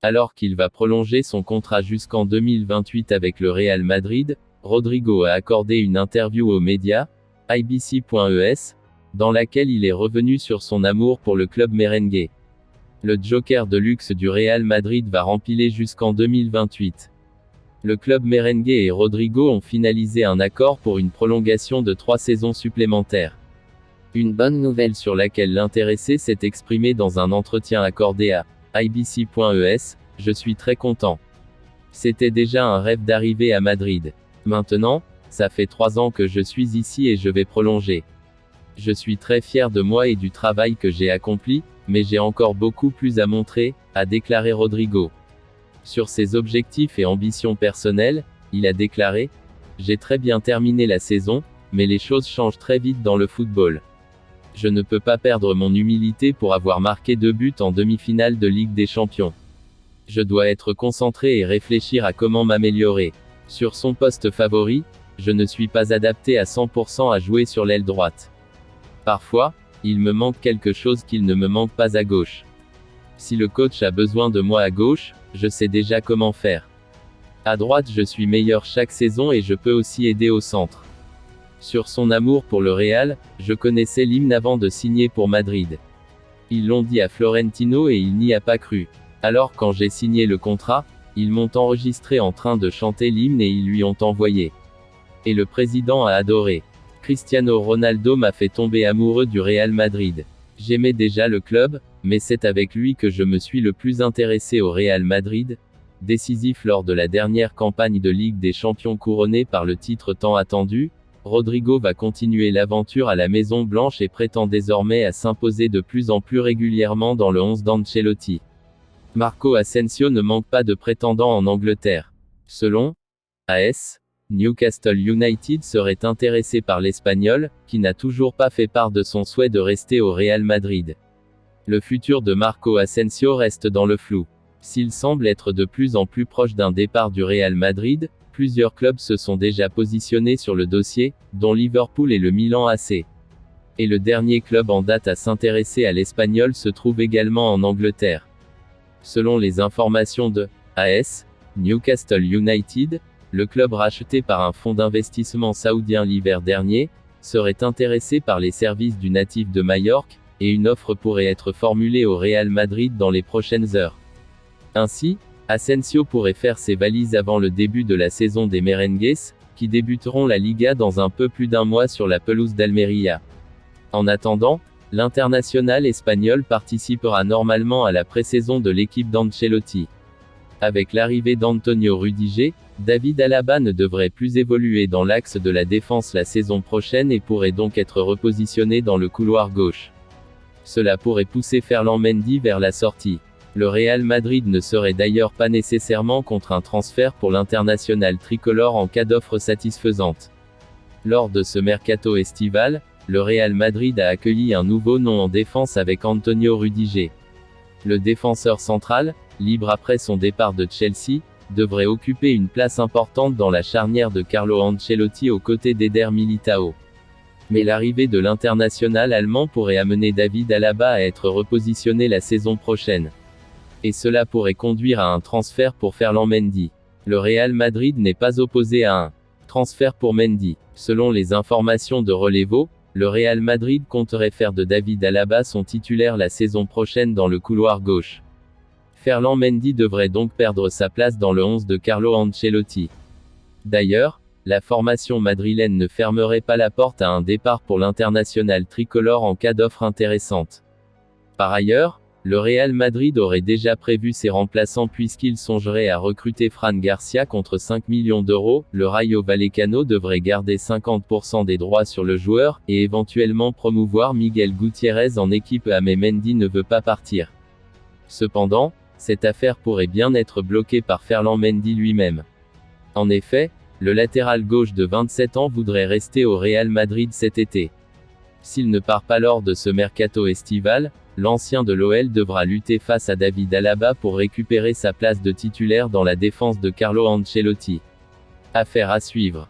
Alors qu'il va prolonger son contrat jusqu'en 2028 avec le Real Madrid, Rodrigo a accordé une interview aux médias, IBC.es, dans laquelle il est revenu sur son amour pour le club merengue. Le joker de luxe du Real Madrid va rempiler jusqu'en 2028. Le club merengue et Rodrigo ont finalisé un accord pour une prolongation de 3 saisons supplémentaires. Une bonne nouvelle sur laquelle l'intéressé s'est exprimé dans un entretien accordé à IBC.es, je suis très content. C'était déjà un rêve d'arriver à Madrid. Maintenant, ça fait 3 ans que je suis ici et je vais prolonger. Je suis très fier de moi et du travail que j'ai accompli, mais j'ai encore beaucoup plus à montrer, a déclaré Rodrigo. Sur ses objectifs et ambitions personnelles, il a déclaré « J'ai très bien terminé la saison, mais les choses changent très vite dans le football. Je ne peux pas perdre mon humilité pour avoir marqué 2 buts en demi-finale de Ligue des Champions. Je dois être concentré et réfléchir à comment m'améliorer. Sur son poste favori, je ne suis pas adapté à 100% à jouer sur l'aile droite. Parfois, il me manque quelque chose qu'il ne me manque pas à gauche. Si le coach a besoin de moi à gauche, je sais déjà comment faire. À droite, je suis meilleur chaque saison et je peux aussi aider au centre. Sur son amour pour le Real, je connaissais l'hymne avant de signer pour Madrid. Ils l'ont dit à Florentino et il n'y a pas cru. Alors quand j'ai signé le contrat, ils m'ont enregistré en train de chanter l'hymne et ils lui ont envoyé. Et le président a adoré. Cristiano Ronaldo m'a fait tomber amoureux du Real Madrid. J'aimais déjà le club, mais c'est avec lui que je me suis le plus intéressé au Real Madrid. Décisif lors de la dernière campagne de Ligue des Champions couronnée par le titre tant attendu, Rodrigo va continuer l'aventure à la Maison Blanche et prétend désormais à s'imposer de plus en plus régulièrement dans le 11 d'Ancelotti. Marco Asensio ne manque pas de prétendants en Angleterre. Selon AS, Newcastle United serait intéressé par l'Espagnol, qui n'a toujours pas fait part de son souhait de rester au Real Madrid. Le futur de Marco Asensio reste dans le flou. S'il semble être de plus en plus proche d'un départ du Real Madrid, plusieurs clubs se sont déjà positionnés sur le dossier, dont Liverpool et le Milan AC. Et le dernier club en date à s'intéresser à l'Espagnol se trouve également en Angleterre. Selon les informations de AS, Newcastle United, le club racheté par un fonds d'investissement saoudien l'hiver dernier, serait intéressé par les services du natif de Majorque, et une offre pourrait être formulée au Real Madrid dans les prochaines heures. Ainsi, Asensio pourrait faire ses valises avant le début de la saison des Merengues, qui débuteront la Liga dans un peu plus d'un mois sur la pelouse d'Almería. En attendant, l'international espagnol participera normalement à la pré-saison de l'équipe d'Ancelotti. Avec l'arrivée d'Antonio Rudiger, David Alaba ne devrait plus évoluer dans l'axe de la défense la saison prochaine et pourrait donc être repositionné dans le couloir gauche. Cela pourrait pousser Ferland Mendy vers la sortie. Le Real Madrid ne serait d'ailleurs pas nécessairement contre un transfert pour l'international tricolore en cas d'offre satisfaisante. Lors de ce mercato estival, le Real Madrid a accueilli un nouveau nom en défense avec Antonio Rudiger. Le défenseur central, libre après son départ de Chelsea, devrait occuper une place importante dans la charnière de Carlo Ancelotti aux côtés d'Eder Militao. Mais l'arrivée de l'international allemand pourrait amener David Alaba à être repositionné la saison prochaine. Et cela pourrait conduire à un transfert pour Ferland Mendy. Le Real Madrid n'est pas opposé à un transfert pour Mendy. Selon les informations de Relevo, le Real Madrid compterait faire de David Alaba son titulaire la saison prochaine dans le couloir gauche. Ferland Mendy devrait donc perdre sa place dans le 11 de Carlo Ancelotti. D'ailleurs, la formation madrilène ne fermerait pas la porte à un départ pour l'international tricolore en cas d'offre intéressante. Par ailleurs, le Real Madrid aurait déjà prévu ses remplaçants puisqu'il songerait à recruter Fran Garcia contre 5 millions d'euros. Le Rayo Vallecano devrait garder 50% des droits sur le joueur, et éventuellement promouvoir Miguel Gutiérrez en équipe A mais Mendy ne veut pas partir. Cependant, cette affaire pourrait bien être bloquée par Ferland Mendy lui-même. En effet, le latéral gauche de 27 ans voudrait rester au Real Madrid cet été. S'il ne part pas lors de ce mercato estival, l'ancien de l'OL devra lutter face à David Alaba pour récupérer sa place de titulaire dans la défense de Carlo Ancelotti. Affaire à suivre.